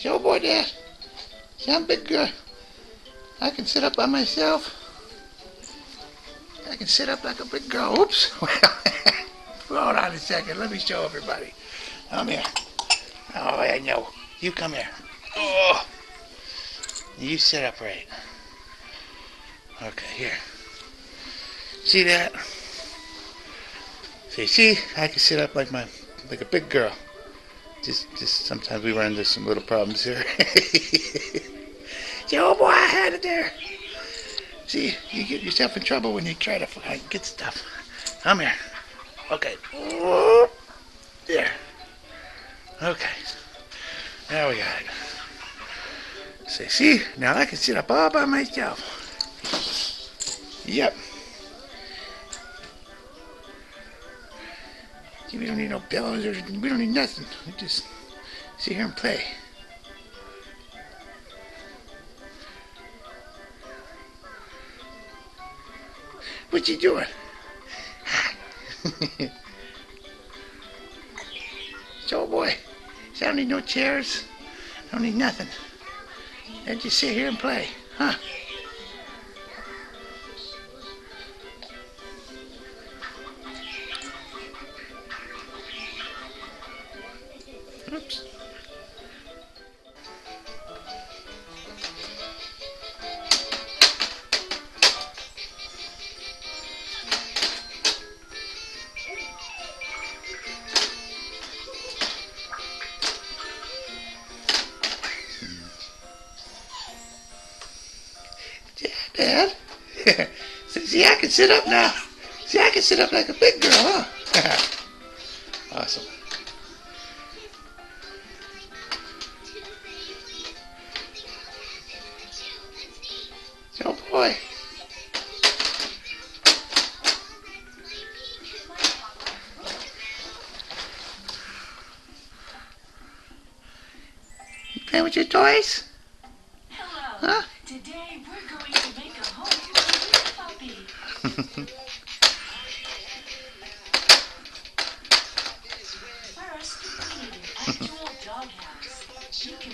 Show boy, Dad. See, I'm a big girl. I can sit up by myself. I can sit up like a big girl. Oops. Hold on a second. Let me show everybody. Come here. Oh, I know. You come here. Oh. You sit up right. Okay, here. See that? See, I can sit up like a big girl. Just sometimes we run into some little problems here. See, oh boy, I had it there. See, you get yourself in trouble when you try to get stuff. Come here. Okay. There. Okay. Now we got it. See, now I can sit up all by myself. Yep. See, we don't need no pillows, we don't need nothing. We just sit here and play. What you doing? So boy, I don't need no chairs. I don't need nothing. I just sit here and play, huh? Oops. Dad? See, I can sit up now. See, I can sit up like a big girl, huh? Awesome. Oh boy. You playing with your toys? Hello. Huh? Today we're going to make a home for your puppy. First, we need an actual doghouse. You can